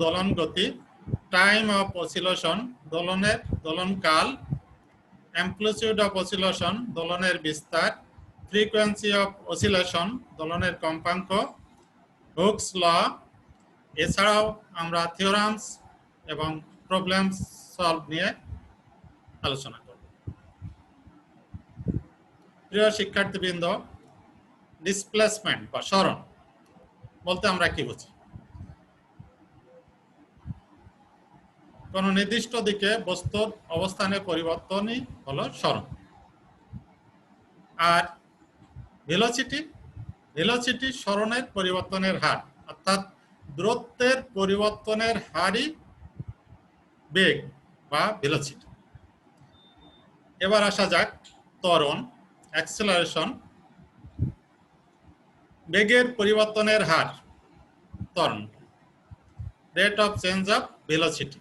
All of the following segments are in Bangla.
দোলন গতি, টাইম অফ অসিলেশন দোলনের দোলনকাল, অ্যামপ্লিটিউড অফ অসিলেশন দোলনের বিস্তার, ফ্রিকোয়েন্সি অফ অসিলেশন দোলনের কম্পাঙ্ক, হুকস ল। এছাড়াও আমরা থিওরামস এবং প্রবলেম সলভ নিয়ে আলোচনা করব। প্রিয় শিক্ষার্থীবৃন্দ, ডিসপ্লেসমেন্ট বা সরণ বলতে আমরা কি বুঝি? কোন নির্দিষ্ট দিকে বস্তুর অবস্থানের পরিবর্তনই হলো সরণ। আর ভেলোসিটি সরণের পরিবর্তনের হার, অর্থাৎ দূরত্বের পরিবর্তনের হারই বেগ বা ভেলোসিটি। এবার আসা যাক ত্বরণ, অ্যাক্সেলারেশন। বেগের পরিবর্তনের হার ত্বরণ, rate of change of velocity,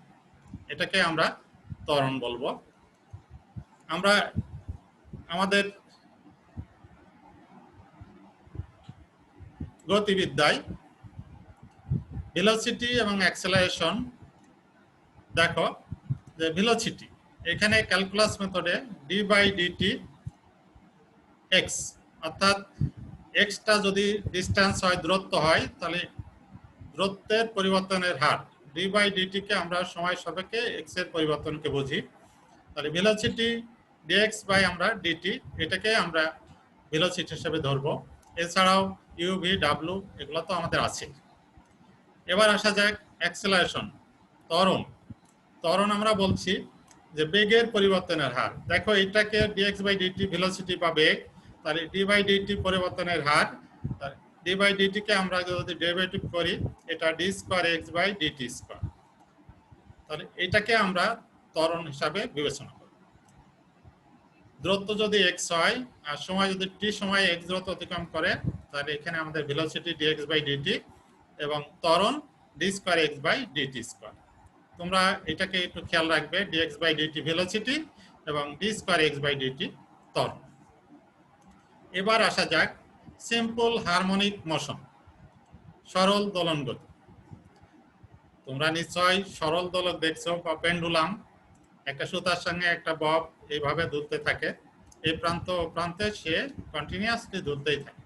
এটাকে আমরা ত্বরণ বলবো। আমরা আমাদের গতিবিদ্যায় ভেলোসিটি এবং অ্যাক্সেলারেশন দেখো যে ভেলোসিটি এখানে ক্যালকুলাস মেথডে ডি বাই ডিটি এক্স, অর্থাৎ এক্সটা যদি ডিস্টেন্স হয়, দূরত্ব হয়, তাহলে দূরত্বের পরিবর্তনের হার ডি বাই ডিটিকে আমরা সময় সাপেক্ষে এক্স এর পরিবর্তনকে বুঝি। তাহলে ভেলোসিটি ডিএক্স বাই আমরা ডিটি, এটাকে আমরা ভেলোসিটি হিসেবে ধরবো। এছাড়াও ইউ ভি ডাব্লিউ এগুলো তো আমাদের আছে। এবার আসা যাক অ্যাক্সেলারেশন, ত্বরণ আমরা বলছি যে বেগের পরিবর্তনের হার। দেখো এটাকে ডিএক্স বাই ডিটি ভেলোসিটি বা বেগ, তাহলে ডি বাই ডিটি পরিবর্তনের হার। ডি বাই ডিটিকে আমরা যদি ডেরিভেটিভ করি, এটা d square x by dt square, তাহলে এটাকে আমরা ত্বরণ হিসাবে বিবেচনা করি। দূরত্ব যদি এক্স হয় আর সময় যদি টি সময় এক্স দূরত্ব অতিক্রম করে, তাহলে এখানে আমাদের ভেলোসিটি ডিএক্স বাই ডিটি এবং ত্বরণ d square x by dt square. তোমরা এটাকে একটু খেয়াল রাখবে, ডিএক্স বাই ডিটি ভেলোসিটি এবং d square x by dt ত্বরণ। এবার আসা যাক সিম্পল হারমোনিক মোশন, সরল দোলন গতি। তোমরা নিশ্চয়ই সরল দোলক দেখছো বা পেন্ডুলাম, একটা সুতার সঙ্গে একটা বব এইভাবে দুলতে থাকে, এই প্রান্ত ও প্রান্তে সে কন্টিনিউয়াসলি দুলতেই থাকে।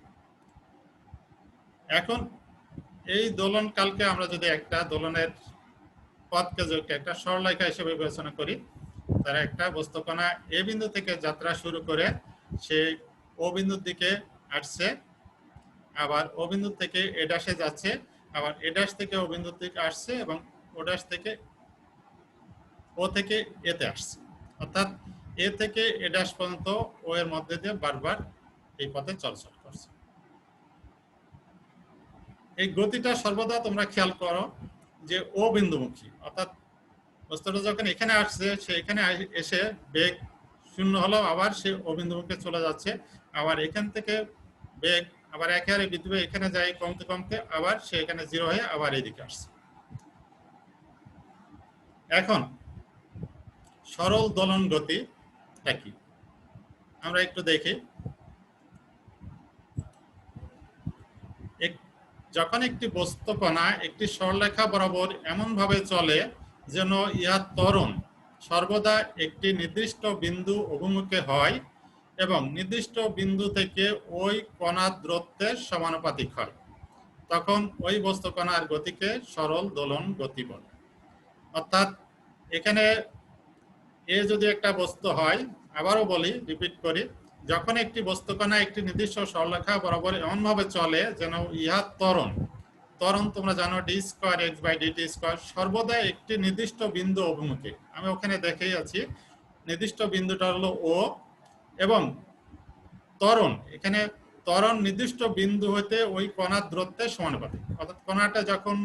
এখন এই দোলন কালকে আমরা যদি একটা দোলনের পথকে যদি একটা সরলরেখা হিসেবে বিবেচনা করি, তারা একটা বস্তুকণা এ বিন্দু থেকে যাত্রা শুরু করে সে ও বিন্দুর দিকে আসছে, আবার ও বিন্দু থেকে এ ড্যাশে যাচ্ছে, আবার এ ড্যাশ থেকে ও বিন্দুর দিকে আসছে এবং ও ড্যাশ থেকে ও থেকে এতে আসছে, অর্থাৎ এ থেকে এ ড্যাশ পর্যন্ত ও এর মধ্যে দিয়ে বারবার এই পথে চলাচল করছে। এই গতিটা সর্বদা তোমরা খেয়াল করো যে ও বিন্দুমুখী, অর্থাৎ বস্তুটা যখন এখানে আসছে সে এখানে এসে বেগ শূন্য হলো, আবার সে ও বিন্দুমুখে চলে যাচ্ছে, আবার এখান থেকে বেগ আবার একে হারে বৃদ্ধি পেয়ে এখানে যায় কমতে কমতে, আবার সে এখানে জিরো হয়ে আবার এইদিকে আসছে। এখন সরল দোলন গতিটা কি আমরা একটু দেখি। যখন একটি বস্তু কণা একটি সরলরেখা বরাবর এমন ভাবে চলে যেন ইহা ত্বরণ সর্বদা একটি নির্দিষ্ট বিন্দু অভিমুখে হয় এবং নির্দিষ্ট বিন্দু থেকে ওই কণার দূরত্বের সমানুপাতিক হয়, তখন ওই বস্তু কণার গতিকে সরল দোলন গতি বলে। অর্থাৎ এখানে এ যদি একটা বস্তু হয়, আবারও বলি, রিপিট করি, যখন একটি বস্তু কণা একটি নির্দিষ্ট সরলরেখা বরাবর এমন ভাবে চলে যেন ইহা ত্বরণ তোমরা জানো d square x by dt square, সর্বদা একটি নির্দিষ্ট বিন্দু অভিমুখে। আমি ওখানে দেখেই আছি, নির্দিষ্ট বিন্দুটা হলো ও, এবং ত্বরণ এখানে ত্বরণ নির্দিষ্ট বিন্দু হতে ওই কণার দূরত্বের সমানুপাতিক। অর্থাৎ কণাটা যখন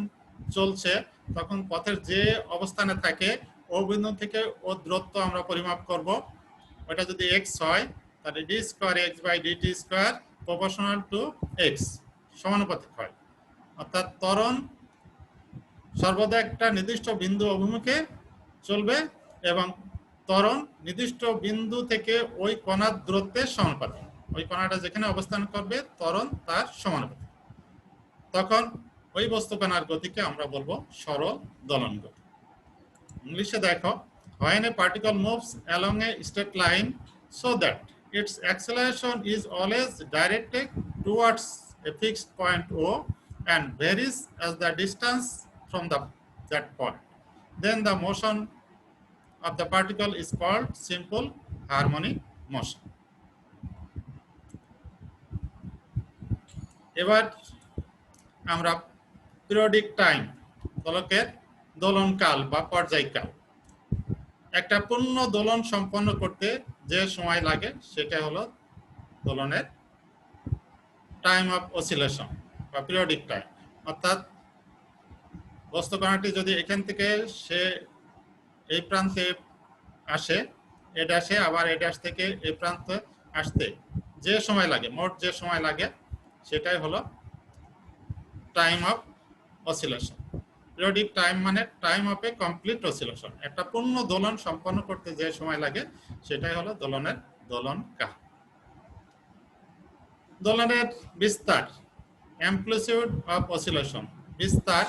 চলছে তখন পথের যে অবস্থানে থাকে ও বিন্দু থেকে ও দূরত্ব আমরা পরিমাপ করব। ওটা যদি এক্স হয় তাহলে d square x by dt square proportional to x সমানুপাতিক হয়। অর্থাৎ ত্বরণ সর্বদা একটা নির্দিষ্ট বিন্দু অভিমুখে চলবে এবং ত্বরণ নির্দিষ্ট বিন্দু থেকে ওই কণার দূরত্বের সমানুপাতিক। ওই কণাটা যেখানে অবস্থান করবে ত্বরণ তার সমানুপাতিক। তখন ওই বস্তুকণার গতিকে আমরা বলবো সরল দোলন গতি। ইংলিশে দেখো, when a particle moves along a straight line so that its acceleration is always directed towards a fixed point O and varies as the distance from that point, then the motion of the particle is called simple harmonic motion. এবার আমরা পিরিয়ডিক টাইম, দোলকের দোলনকাল বা পর্যায়কাল, একটা পূর্ণ দোলন সম্পন্ন করতে যে সময় লাগে সেটা হলো দোলনের টাইম অফ অসিলেশন বা পিরিয়ডিক টাইম। অর্থাৎ বস্তুকণাটি যদি এখান থেকে সে এই প্রান্তে আসে, এ ড্যাশে, আবার এ ড্যাশ থেকে এই প্রান্তে আসতে যে সময় লাগে, মোট যে সময় লাগে সেটাই হলো time of oscillation. Periodic time মানে time of a complete oscillation, একটা পূর্ণ দোলন সম্পন্ন করতে যে সময় লাগে সেটাই হলো দোলনের দোলনকাল। দোলনের বিস্তার, অ্যামপ্লিটিউড অফ অসিলেশন, বিস্তার।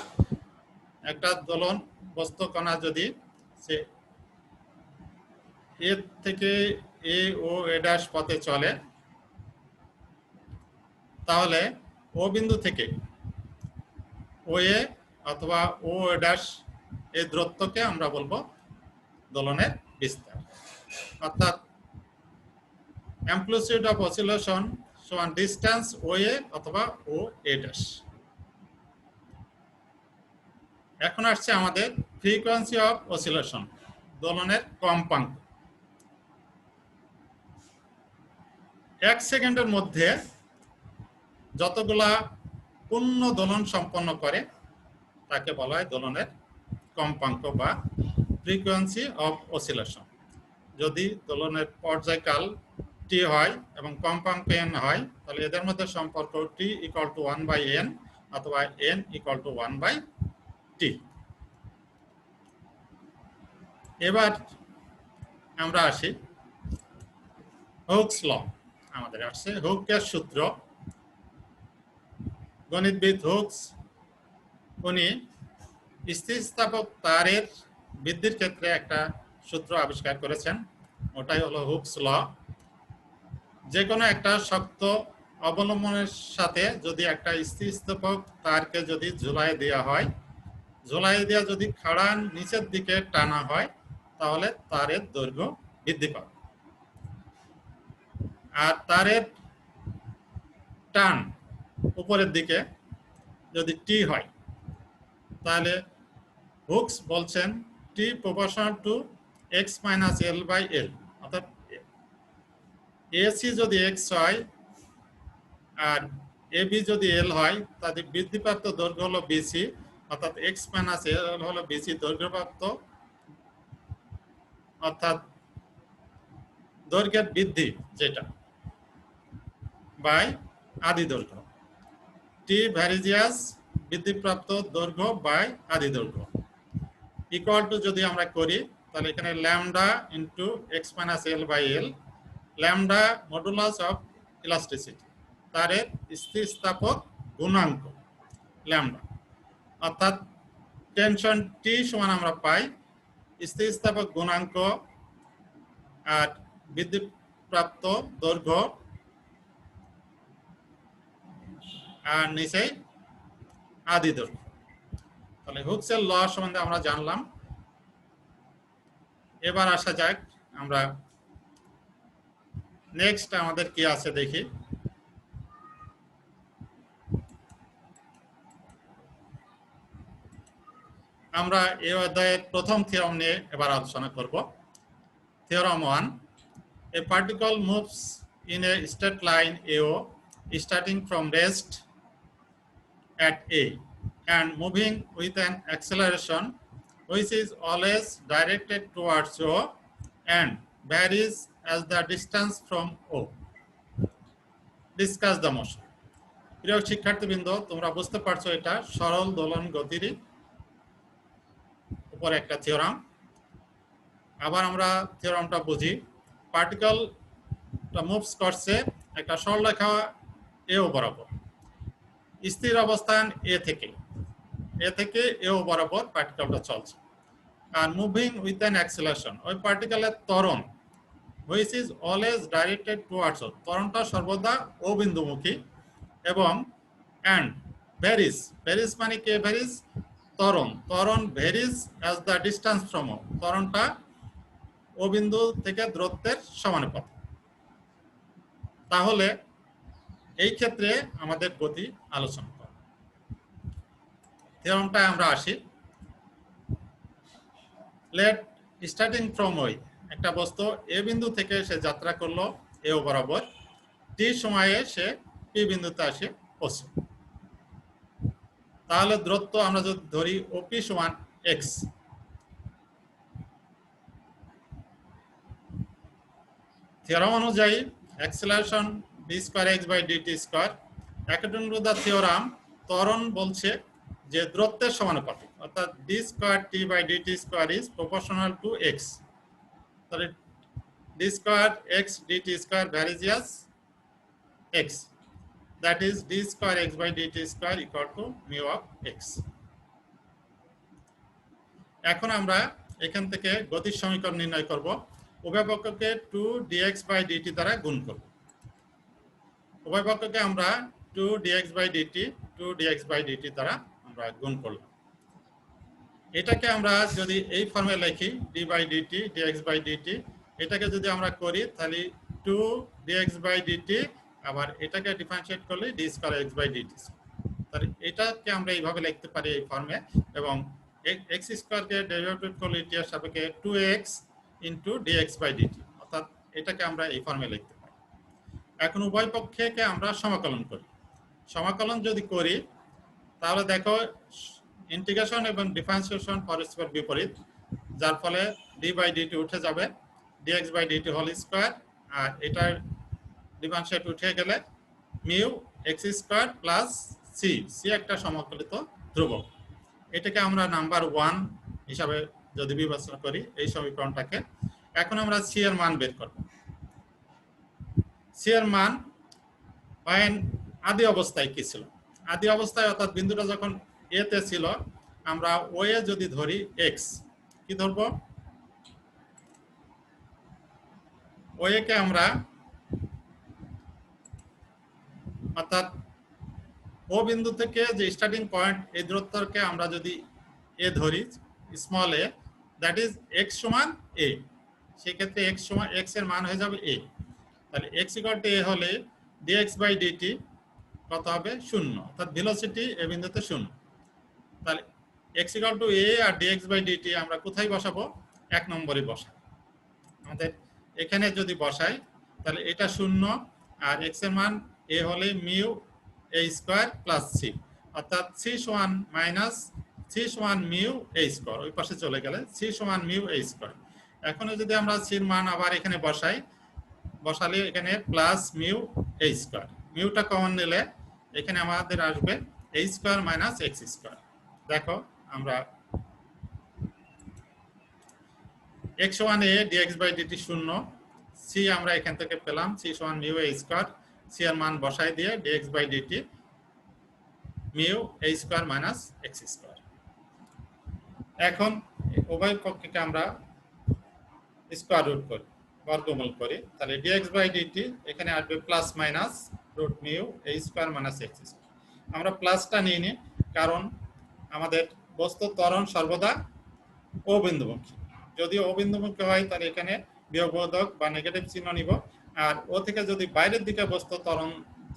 একটা দোলন বস্তুকণা যদি সে এ থেকে এ ও এ ড্যাশ পথে চলে, তাহলে ও বিন্দু থেকে ও এ অথবা ও এ ড্যাশ এই দূরত্বকে আমরা বলবো দোলনের বিস্তার। অর্থাৎ অ্যামপ্লিটিউড অফ অসিলেশন সমান ডিস্টেন্স ও এ অথবা ও এ ড্যাশ। এখন আসছে আমাদের ফ্রিকোয়েন্সি অফ অসিলেশন, দোলনের কম্পাঙ্ক। 1 সেকেন্ডের মধ্যে যতগুলা পূর্ণ দোলন সম্পন্ন করে তাকে বলা হয় দোলনের কম্পাঙ্ক বা ফ্রিকোয়েন্সি অফ অসিলেশন। যদি দোলনের পর্যায়কাল টি হয় এবং কম্পাঙ্ক এন হয়, তাহলে এদের মধ্যে সম্পর্ক টি ইকুয়াল টু 1/n অথবা n ইকুয়াল টু 1/t। এবার আমরা আসি হুকস ল। আমাদের আসছে হুকের সূত্র। গণিতবিদ হুকস, উনি স্থিতিস্থাপক তারের বৃদ্ধির ক্ষেত্রে একটা সূত্র আবিষ্কার করেছেন, ওটাই হলো হুকস ল। যে কোনো একটা শক্ত অবলম্বনের সাথে যদি একটা স্থিতিস্থাপক তারকে যদি ঝুলাই দেওয়া হয়, ঝুলাই দেওয়া যদি খাড়ান নিচের দিকে টানা হয়, তাহলে তারের দৈর্ঘ্য বৃদ্ধি পাবে। আর তারের টান উপরের দিকে যদি টি হয়, তাহলে হুকস বলছেন T proportional to X minus L by L. অর্থাৎ এসি যদি এক্স হয় আর এবি যদি এল হয়, তাদের বৃদ্ধিপ্রাপ্ত দৈর্ঘ্য হলো বিসি, অর্থাৎ এক্স মাইনাস এল হলো বিসি দৈর্ঘ্যপ্রাপ্ত, অর্থাৎ দৈর্ঘ্যের বৃদ্ধি যেটা বাই আদি দৈর্ঘ্য। টি ভ্যারিজিয়াস বৃদ্ধিপ্রাপ্ত দৈর্ঘ্য বাই আদি দৈর্ঘ্য ইকুয়াল টু যদি আমরা করি, তাহলে এখানে lambda into x minus L by L, lambda modulus of elasticity, তারের স্থিতিস্থাপক গুণাঙ্ক ল্যামডা। অর্থাৎ টেনশন টি সমান আমরা পাই স্থিতিস্থাপক গুণাঙ্ক আর বৃদ্ধিপ্রাপ্ত দৈর্ঘ্য আর নিচে আদি দৈর্ঘ্য। তাহলে হুকসের ল সম্বন্ধে আমরা জানলাম। এবার আসা যাক আমরা নেক্সট আমাদের কি আছে দেখি। আমরা এই অধ্যায়ের প্রথম থিওরাম নিয়ে এবার আলোচনা করব। Theorem 1, a particle moves in a straight line AO starting from rest at A and moving with an acceleration which is always directed towards O and varies as the distance from O. Discuss the motion. প্রিয় শিক্ষার্থীবৃন্দ, তোমরা বুঝতে পারছো এটা সরল দোলন গতির উপর একটা থিওরাম। আবার আমরা থিওরামটা বুঝি। পার্টিকেলটা মুভস করছে একটা সরলরেখা এও বরাবর, স্থির অবস্থান এ থেকে এ থেকে এও বরাবর পার্টিকেলটা চলছে। আর মুভিং উইথ অ্যান অ্যাক্সিলারেশন, ওই পার্টিকেলের ত্বরণ which is always directed towards, ত্বরণটা সর্বদা ও বিন্দুমুখী এবং অ্যান্ড ভ্যারিজ, ভ্যারিজ মানে কে ভ্যারিজ, ত্বরণ, ত্বরণ varies as the distance from, ত্বরণটা ও বিন্দু থেকে দূরত্বের সমানুপাত। তাহলে এই ক্ষেত্রে আমাদের গতি আলোচনা করা, থিওরামটায় আমরা আসি। লেট স্টার্টিং ফ্রম ওই, একটা বস্তু এ বিন্দু থেকে সে যাত্রা করলো এও বরাবর, টি সময়ে সে পি বিন্দুতে আসে পৌঁছে। তাহলে দূরত্ব আমরা যদি ধরি ওপি সমান এক্স, থিওরাম অনুযায়ী acceleration D square x by DT square, according to the theorem ত্বরণ বলছে যে দূরত্বের সমানুপাতিক, অর্থাৎ D square T by DT square is proportional to X. তাহলে D square X DT square varies as X, that is d square x by dt square equal to mu of x। এখন আমরা এখান থেকে গতির সমীকরণ নির্ণয় করব, উভয় পক্ষকে 2dx by dt দ্বারা গুণ করব। উভয় পক্ষকে আমরা 2dx by dt দ্বারা আমরা গুণ করলাম। এটাকে আমরা যদি এই ফর্মে লিখি d by dt dx by dt, এটাকে যদি আমরা করি তাহলে 2dx by dt, আবার এটাকে ডিফারেন্সিয়েট করলে d square x by dt, তাহলে এটাকে আমরা এইভাবে লিখতে পারি এই ফর্মে, এবং x স্কয়ারকে ডেরিভেটিভ করলে এর সাপেক্ষে 2x dx by dt, অর্থাৎ এটাকে আমরা এই ফর্মে লিখতে পারি। এখন উভয় পক্ষকে আমরা সমাকলন করি। সমাকলন যদি করি তাহলে দেখো ইন্টিগ্রেশন এবং ডিফারেন্সিয়েশন পরস্পর বিপরীত, যার ফলে d by dt উঠে যাবে, dx by dt whole square, আর এটার ডিফারেন্সিয়েট উঠে গেলে mu x square plus C, C একটা সমাকলিত ধ্রুবক। এটাকে আমরা নাম্বার 1 হিসাবে যদি বিবেচনা করি এই সমীকরণটাকে। এখন আমরা সি এর মান বের করব। সি এর মান আদি অবস্থায় কি ছিল, আদি অবস্থায় অর্থাৎ বিন্দুটা যখন এ তে ছিল, আমরা ও এ যদি ধরি এক্স, কি ধরব, ও এ কে আমরা, অর্থাৎ ও বিন্দু থেকে যে স্টার্টিং পয়েন্ট এই দূরত্বকে আমরা যদি এ ধরি small A, that is x সমান এ, সেই ক্ষেত্রে এক্স সমান এক্স এর মান হয়ে যাবে এ। তাহলে এক্স ইকুয়াল টু এ হলে dx বাই ডিটি কত হবে, 0, অর্থাৎ ভেলোসিটি এ বিন্দুতে 0। তাহলে x ইকুয়াল টু a আর dx বাই ডিটি আমরা কোথায় বসাবো, 1 নম্বরে বসাই। আমাদের এখানে যদি বসাই তাহলে এটা 0, আর x এর মান a হলে mu a square plus c, অর্থাৎ c সমান মাইনাস c সমান মিউ a স্কয়ার, ওই পাশে চলে গেলে c সমান মিউ a স্কয়ার। এখন যদি আমরা c এর মান আবার এখানে বসাই, বসালে এখানে প্লাস মিউ a স্কয়ার, মিউটা কমন নিলে এখানে আমাদের আসবে a square minus x square. দেখো আমরা x সমান a dx by dt 0, c আমরা এখান থেকে পেলাম c সমান মিউ a স্কয়ার, c এর মান বসাই দিয়ে dx by dt mu a square minus x square. এখন উভয় পক্ষকে আমরা স্কয়ার রুট করি, বর্গমূল করি, তাহলে dx বাই dt এখানে আসবে plus minus root mu a square minus x square. আমরা প্লাসটা নিয়ে নিই, কারণ আমাদের বস্তু ত্বরণ সর্বদা ও বিন্দুমুখী, যদি ও বিন্দুমুখী হয় তাহলে এখানে বিয়োগবোধক বা নেগেটিভ চিহ্ন নিব, আর ও থেকে যদি বাইরের দিকে বস্তু ত্বরণ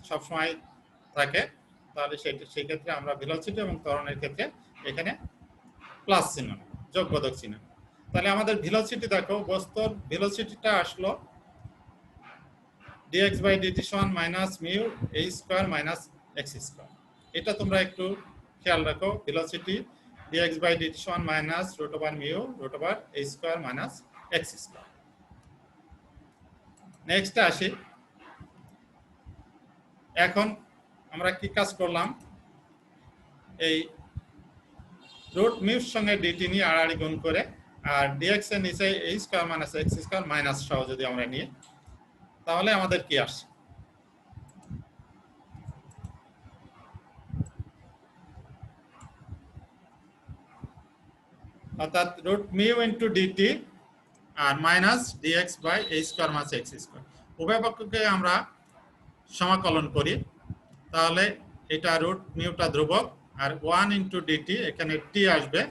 সবসময় থাকে তাহলে সেই ক্ষেত্রে আমরা ভেলোসিটি এবং ত্বরণের ক্ষেত্রে এখানে প্লাস চিহ্ন নেব, যোগবোধক চিহ্ন। তাহলে আমাদের ভেলোসিটি দেখো, বস্তুর ভেলোসিটিটা আসলো dx বাই dt সমান minus mu a square minus x square. এটা তোমরা একটু খেয়াল রাখো, ভেলোসিটি dx বাই dt সমান minus root over mu root over a square minus x square. Next আসি, এখন আমরা কি কাজ করলাম, এই রুট মিউর সঙ্গে dt নিয়ে আড়াআড়ি গুণ করে, আর dx এর নিচে a square minus x square minus সহ যদি আমরা নিই তাহলে আমাদের কি আসে, অর্থাৎ রুট মিউ ইন্টু ডিটি আর minus dx by a square minus x square. উভয় পক্ষকে আমরা সমাকলন করি, তাহলে এটা রুট মিউটা ধ্রুবক আর 1 ইন্টু ডিটি, এখানে টি আসবে,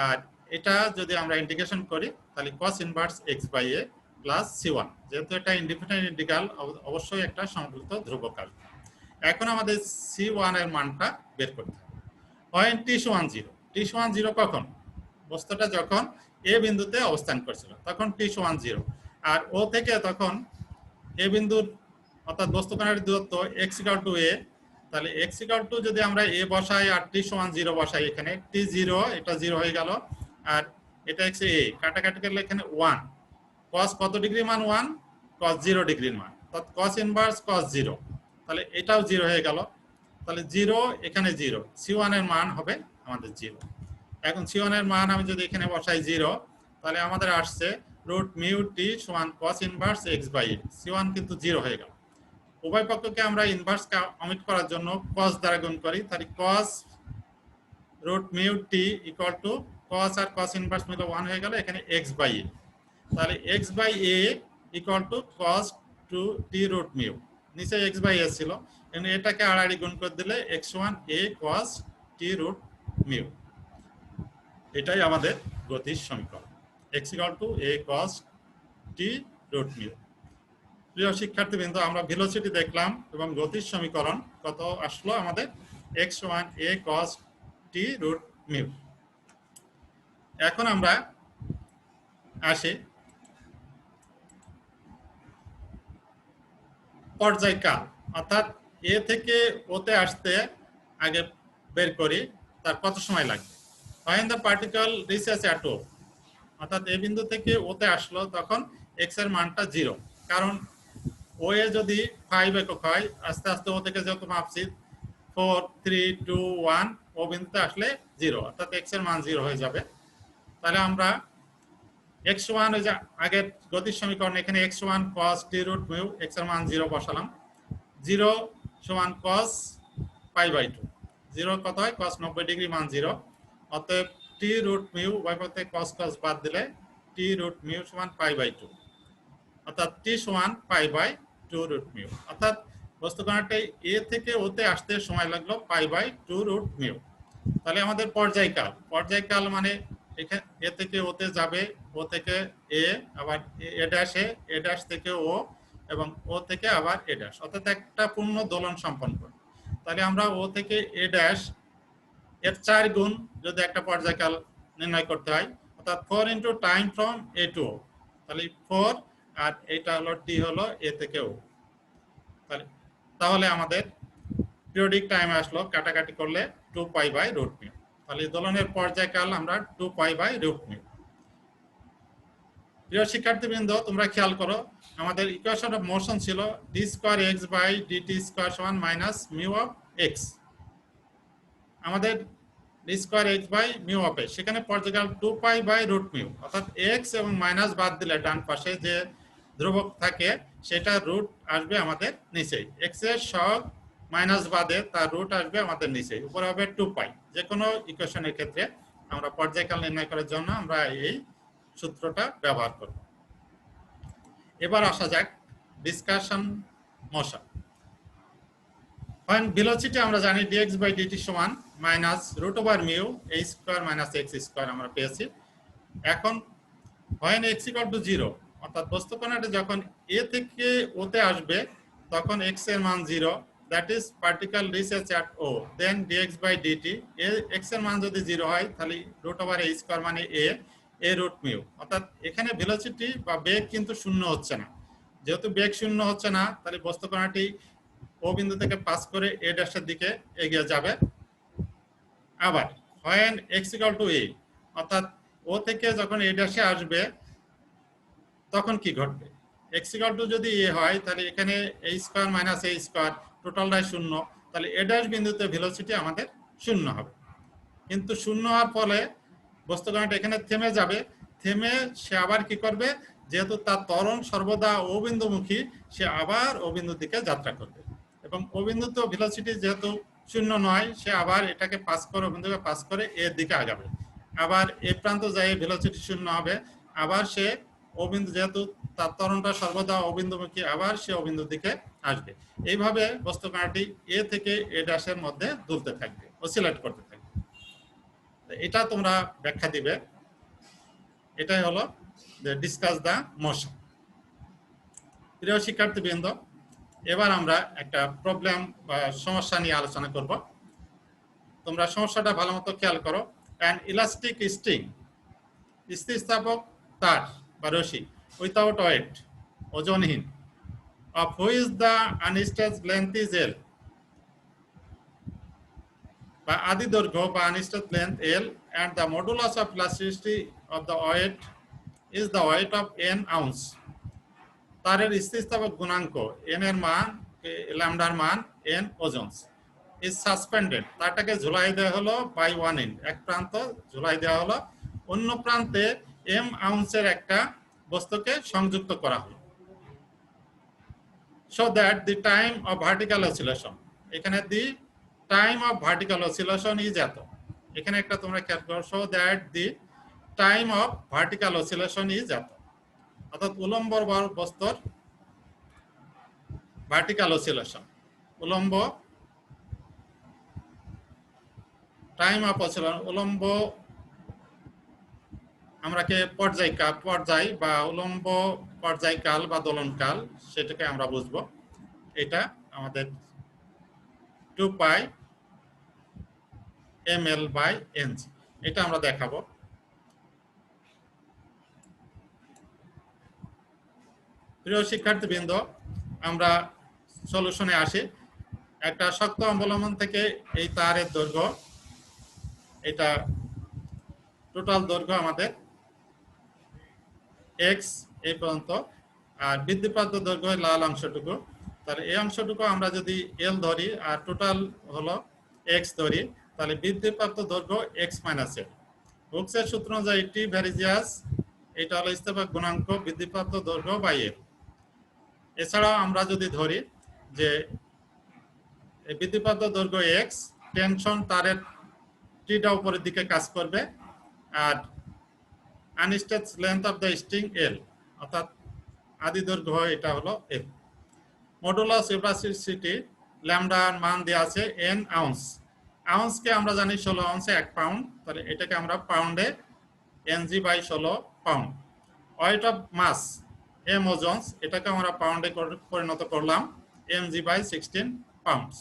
আর এটা যদি আমরা ইন্টিগ্রেশন করি তাহলে cos inverse X by A plus C one. যেহেতু এটা ইন্ডিপেন্ডেন্ট ইন্টিগ্রাল, অবশ্যই একটা সমতুল্য ধ্রুবক আসবে। এখন আমাদের সি1 এর মানটা বের করতে হবে। পয়েন্ট টি সমান 0, টি সমান 0 কখন? বস্তুটা যখন এ বিন্দুতে অবস্থান করছিল তখন টি সমান 0, আর ও থেকে তখন এ বিন্দুর অর্থাৎ বস্তুকণার দূরত্ব x ইকুয়াল টু a, তাহলে x ইকুয়াল টু যদি আমরা a বসাই আর t সমান 0 বসাই, এখানে t 0, এটা 0 হয়ে গেল, আর এটা x a, কাটাকাটি করলে এখানে 1, cos কত ডিগ্রি মান 1, cos 0 ডিগ্রির মান, অর্থাৎ cos ইনভার্স cos 0, তাহলে এটাও 0 হয়ে গেল, তাহলে 0 এখানে 0, c1 এর মান হবে আমাদের 0। এখন c1 এর মান আমি যদি এখানে বসাই 0, তাহলে আমাদের আসছে রুট মিউ টি সমান cos inverse x by a, c1 কিন্তু 0 হয়ে গেল। উভয় পক্ষকে আমরা ইনভার্স অমিট করার জন্য cos দ্বারা গুণ করি, তাহলে cos root mu T equal to cos আর cos ইনভার্স মিলে 1 হয়ে গেল, এখানে x বাই a, তাহলে x by a equal to cos to T root mu, নিচে x বাই a ছিল, এখানে এটাকে আড়াআড়ি গুণ করে দিলে x সমান a cos T root mu. এটাই আমাদের গতির সমীকরণ, x equal to a cos T root mu. প্রিয় শিক্ষার্থীবৃন্দ, আমরা ভেলোসিটি দেখলাম এবং গতির সমীকরণ কত আসলো আমাদের, x সমান a cos t root mu. এখন আমরা আসি পর্যায়কাল, অর্থাৎ এ থেকে ওতে আসতে আগে বের করি তার কত সময় লাগবে। when the particle reaches at O, অর্থাৎ এ বিন্দু থেকে ওতে আসলো তখন x এর মানটা 0, কারণ ও এ যদি 5 একক হয়, আস্তে আস্তে ও থেকে যত মাপছি 4 3 2 1, ও বিন্দুতে আসলে 0, অর্থাৎ x এর মান 0 হয়ে যাবে। তাহলে আমরা x1 ওই যে আগের গতির সমীকরণ, এখানে x1 cos t root mu, x এর মান 0 বসালাম, 0 সমান cos পাই বাই 2, 0 কত হয় cos 90 ডিগ্রি মান 0, অতএব t রুট মিউ উভয় পক্ষে cos cos বাদ দিলে t রুট মিউ সমান পাই বাই 2, অর্থাৎ t সমান পাই বাই 2 রুট মিউ, অর্থাৎ বস্তুকণাটি এ থেকে ওতে আসতে সময় লাগলো পাই বাই 2 রুট মিউ। তাহলে আমাদের পর্যায়কাল মানে এখানে এ থেকে ওতে যাবে, ও থেকে এ, আবার এ ড্যাশ থেকে ও, এবং ও থেকে আবার এ ড্যাশ, অর্থাৎ একটা পূর্ণ দোলন সম্পন্ন করে। তাহলে আমরা ও থেকে এ ড্যাশ এর 4 গুণ যদি একটা পর্যায়কাল নির্ণয় করতে হয়, অর্থাৎ 4 into time from A to O, তাহলে 4, আর এটা হলো টি হলো এ থেকে ও, তাহলে আমাদের পিরিয়ডিক টাইম আসলো কাটাকাটি করলে 2 পাই বাই রুট মিউ, তাহলে দোলনের পর্যায়কাল আমরা 2 পাই বাই রুট মিউ। প্রিয় শিক্ষার্থীবৃন্দ, তোমরা খেয়াল করো, আমাদের ইকুয়েশন অফ মোশন ছিল d square x by DT square সমান মাইনাস মিউ অফ এক্স। আমাদের d square x by mu of x, সেখানে পর্যায়কাল 2 পাই বাই রুট মিউ, অর্থাৎ এক্স এবং মাইনাস বাদ দিলে ডান পাশে যে ধ্রুবক থাকে সেটা রুট আসবে আমাদের নিচেই, এক্স এর সহগ মাইনাস বাদে তার রুট আসবে আমাদের নিচে, উপরে হবে 2 পাই। যে কোনো ইকুয়েশনের ক্ষেত্রে আমরা পর্যায়কাল নির্ণয় করার জন্য আমরা এই সূত্রটা ব্যবহার করব। এবার আসা যাক ডিসকাশন মোশন। when velocity আমরা জানি dx by dt সমান minus root over mu a square minus x square আমরা পেয়েছি। এখন when x equal to 0, অর্থাৎ বস্তুকণাটি যখন a থেকে o তে আসবে তখন x এর মান 0, that is particle reaches at O, then dx by dt, x এর মান যদি 0 হয় তাহলে রুট ওভার a স্কয়ার মানে a রুট মিউ, অর্থাৎ এখানে ভেলোসিটি বা বেগ কিন্তু শূন্য হচ্ছে না। যেহেতু বেগ শূন্য হচ্ছে না, তাহলে বস্তুকণাটি ও বিন্দু থেকে পাস করে এ ড্যাশের দিকে এগিয়ে যাবে। আবার when x equal to a, অর্থাৎ ও থেকে যখন এ ড্যাশে আসবে তখন কি ঘটবে, x equal to যদি a হয় তাহলে এখানে a square minus a square টোটালটাই শূন্য, তাহলে এ ড্যাশ বিন্দুতে ভেলোসিটি আমাদের শূন্য হবে। কিন্তু শূন্য হওয়ার ফলে বস্তুকণাটা এখানে থেমে যাবে, থেমে সে আবার কি করবে, যেহেতু তার ত্বরণ সর্বদা ও বিন্দুমুখী, সে আবার ও বিন্দুর দিকে যাত্রা করবে, এবং ও বিন্দুতে ভেলোসিটি যেহেতু শূন্য নয়, সে আবার এটাকে পাস করে ও বিন্দুকে পাস করে এর দিকে আগাবে। আবার এই প্রান্ত যাই ভেলোসিটি শূন্য হবে, আবার সে অবিন্দু, যেহেতু তার ত্বরণটা সর্বদা অবিন্দুমুখী, আবার সে অবিন্দুর দিকে আসবে। এইভাবে বস্তুকণাটি এ থেকে এ ড্যাশের মধ্যে দুলতে থাকবে, অসিলেট করতে থাকবে। এটা তোমরা ব্যাখ্যা দিবে। এটাই হলো যে ডিসকাস দ্য মোশন। প্রিয় শিক্ষার্থীবৃন্দ, এবার আমরা একটা প্রবলেম বা সমস্যা নিয়ে আলোচনা করব। তোমরা সমস্যাটা ভালো মতো খেয়াল করো। অ্যান ইলাস্টিক স্ট্রিং, স্থিতিস্থাপক তার বা রশি, উইথাউট ওয়েট, ওজনহীন, of which the unstretched length is L, বা আদি দৈর্ঘ্য বা unstretched length L, and the modulus of elasticity of the weight is the weight of n ounce. তারের স্থিতিস্থাপক গুণাঙ্ক n এর মান, ল্যামডার মান n ওজনস, is suspended, তারটাকে ঝুলাই দেওয়া হলো by one end, এক প্রান্ত ঝুলাই দেওয়া হলো, অন্য প্রান্তে m আউন্সের একটা বস্তুকে সংযুক্ত করা হলো। So that the time of vertical oscillation, এখানে the time of vertical oscillation is এত, এখানে একটা তোমরা খেয়াল করো, so that the time of vertical oscillation is এত, অর্থাৎ উলম্ব বস্তুর ভার্টিক্যাল অসিলেশন, উলম্ব টাইম অফ অসিলেশন, উলম্ব আমরাকে পর্যায় বা উলম্ব পর্যায়কাল বা দোলনকাল, সেটাকে আমরা বুঝবো। এটা আমাদের 2 পাই ml বাই ng, এটা আমরা দেখাবো। প্রিয় শিক্ষার্থীবৃন্দ, আমরা সলিউশনে আসি। একটা শক্ত অবলম্বন থেকে এই তারের দৈর্ঘ্য, এটা টোটাল দৈর্ঘ্য আমাদের x এই পর্যন্ত, আর বৃদ্ধিপ্রাপ্ত দৈর্ঘ্য লাল অংশটুকু। তাহলে এই অংশটুকু আমরা যদি l ধরি আর টোটাল হলো x ধরি, তাহলে বৃদ্ধিপ্রাপ্ত দৈর্ঘ্য x মাইনাস l। হুকসের সূত্র অনুযায়ী টি ভ্যারিজিয়াস, এটা হলো স্থিতিস্থাপক গুণাঙ্ক বৃদ্ধিপ্রাপ্ত দৈর্ঘ্য বাই l। এছাড়াও আমরা যদি ধরি যে বৃদ্ধিপ্রাপ্ত দৈর্ঘ্য x, টেনশন তারের টিটা উপরের দিকে কাজ করবে, আর unstretched length of the string L, অর্থাৎ আদি দৈর্ঘ্য এটা হলো L। মডুলাস ইলাস্টিসিটি ল্যামডার মান দেওয়া আছে n আউন্স, আউন্সকে আমরা জানি 16 আউন্সে 1 পাউন্ড, তাহলে এটাকে আমরা পাউন্ডে ng by 16 pound. Weight of mass m ওজনস, এটাকে আমরা পাউন্ডে পরিণত করলাম mg বাই 16 পাউন্ডস।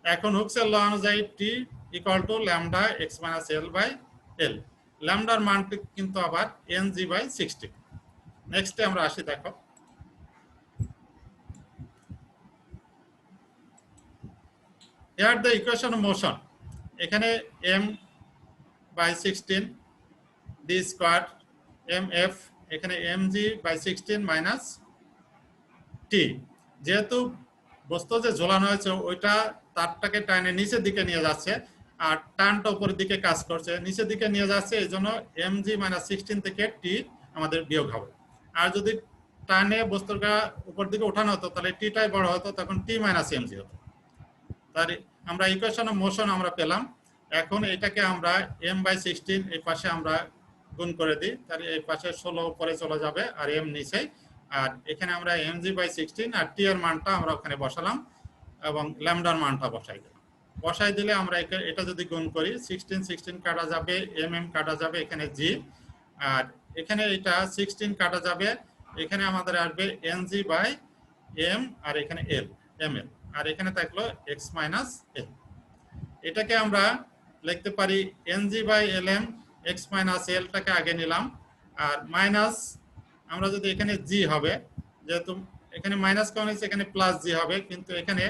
এখন হুকসের ল অনুযায়ী t equal to lambda x minus l by l, ল্যামডার মানটি কিন্তু আবার ng বাই 16। নেক্সটে আমরা আসি, দেখো here the equation of motion, এখানে m by 16 d square mf, এখানে mg বাই 16 মাইনাস t। যেহেতু বস্তু যে ঝোলানো হয়েছে ওইটা তারটাকে টানে নিচের দিকে নিয়ে যাচ্ছে, আর টানটা উপরের দিকে কাজ করছে, নিচের দিকে নিয়ে যাচ্ছে, এই জন্য mg মাইনাস 16 থেকে t আমাদের বিয়োগ হবে। আর যদি টানে বস্তুটা উপর দিকে ওঠানো হতো, তাহলে টিটাই বড় হতো, তখন t মাইনাস mg হতো। তার আমরা ইকুয়েশন অফ মোশন আমরা পেলাম। এখন এটাকে আমরা m বাই 16 এই পাশে আমরা গুণ করে দিই, তাহলে এই পাশে 16 উপরে চলে যাবে আর m নিচে, আর এখানে আমরা mg বাই 16 আর t এর মানটা আমরা ওখানে বসালাম এবং ল্যামডার মানটা বসাই দিলাম। বসাই দিলে আমরা এটা যদি গুণ করি, 16 16 কাটা যাবে, mm কাটা যাবে, এখানে g, আর এখানে এটা 16 কাটা যাবে, এখানে আমাদের আসবে ng বাই m, আর এখানে l ml, আর এখানে থাকলো x মাইনাস l। এটাকে আমরা লিখতে পারি ng by lm, x minus l টাকে আগে নিলাম, আর মাইনাস আমরা যদি এখানে g হবে, যেহেতু এখানে মাইনাস কোন হয়েছে, এখানে প্লাস জি হবে, কিন্তু এখানে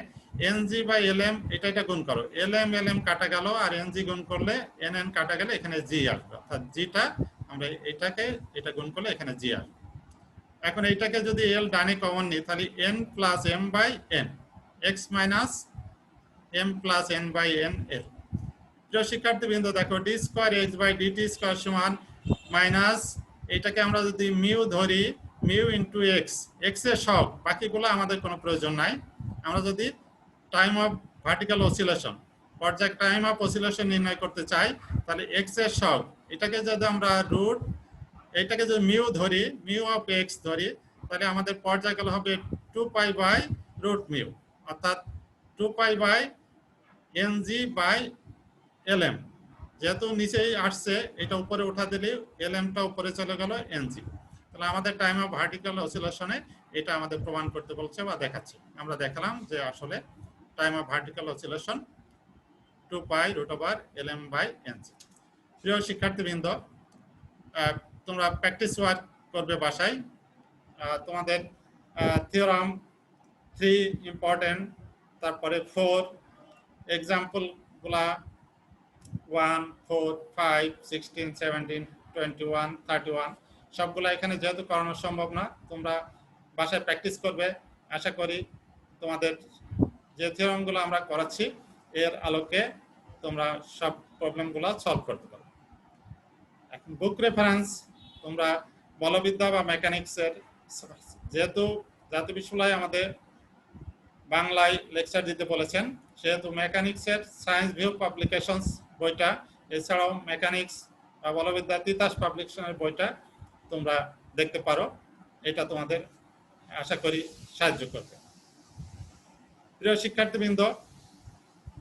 ng বাই lm এটা গুণ করো, lm কাটা গেল, আর ng গুণ করলে nn কাটা গেলে এখানে g আসবে, অর্থাৎ জিটা আমরা এটা গুণ করলে এখানে g আসবে। এখন এইটাকে যদি l ডানে কমন নিই, তাহলে n plus m by n, x minus m plus n by n l। প্রিয় শিক্ষার্থীবৃন্দ, দেখো d square h by dt square সমান মাইনাস, এটাকে আমরা যদি মিউ ধরি, মিউ ইন্টু এক্স, এক্স এর সব, বাকিগুলো আমাদের কোনো প্রয়োজন নাই। আমরা যদি টাইম অফ ভার্টিক্যাল অসিলেশন, পর্যায় টাইম অফ অসিলেশন নির্ণয় করতে চাই, তাহলে এক্স এর সহগ এটাকে যদি আমরা রুট, এটাকে যদি মিউ ধরি, মিউ অফ এক্স ধরি, তাহলে আমাদের পর্যায়কাল হবে 2 পাই বাই রুট মিউ, অর্থাৎ 2 পাই বাই এনজি বাই এলএম। যেহেতু নিচেই আসছে, এটা উপরে উঠা দিলে এলএমটা উপরে চলে গেল এনজি। তাহলে আমাদের টাইম অফ ভার্টিক্যাল অসিলেশনে এটা আমাদের প্রমাণ করতে বলছে বা দেখাচ্ছে। আমরা দেখালাম যে আসলে time of vertical oscillation 2 pi root over LM by NG. প্রিয় শিক্ষার্থীবৃন্দ, তোমরা প্র্যাকটিস ওয়ার্ক করবে বাসায়। তোমাদের থিওরাম 3 ইম্পর্টেন্ট, তারপরে 4 এক্সাম্পলগুলা 1, 4, 5, 16, 17, 21, 31 সবগুলা এখানে যেহেতু করানো সম্ভব না, তোমরা বাসায় প্র্যাকটিস করবে। আশা করি তোমাদের যে থিওরামগুলো আমরা করাচ্ছি এর আলোকে তোমরা সব প্রবলেমগুলো সলভ করতে পারবে। এখন বুক রেফারেন্স, তোমরা বলবিদ্যা বা মেকানিক্সের, যেহেতু জাতীয় বিশ্ববিদ্যালয় আমাদের বাংলায় লেকচার দিতে বলেছেন, সেহেতু মেকানিক্সের সায়েন্স ভিউ পাবলিকেশনস বইটা, এছাড়াও মেকানিক্স বা বলবিদ্যা তিতাস পাবলিকেশনের বইটা তোমরা দেখতে পারো। এটা তোমাদের আশা করি সাহায্য করবে। প্রিয় শিক্ষার্থীবৃন্দ,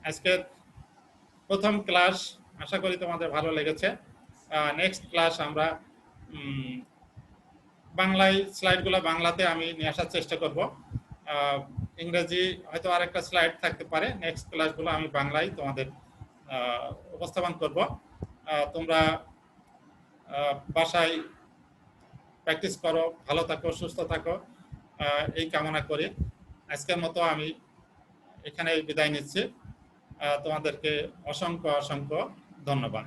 আজকের প্রথম ক্লাস আশা করি তোমাদের ভালো লেগেছে। নেক্সট ক্লাস আমরা বাংলায় স্লাইডগুলো বাংলাতে আমি নিয়ে আসার চেষ্টা করব। ইংরেজি হয়তো আরেকটা স্লাইড থাকতে পারে। নেক্সট ক্লাসগুলো আমি বাংলায় তোমাদের উপস্থাপন করব। তোমরা বাসায় প্র্যাকটিস করো, ভালো থাকো, সুস্থ থাকো, এই কামনা করি। আজকের মতো আমি এখানে বিদায় নিচ্ছি। তোমাদেরকে অসংখ্য অসংখ্য ধন্যবাদ।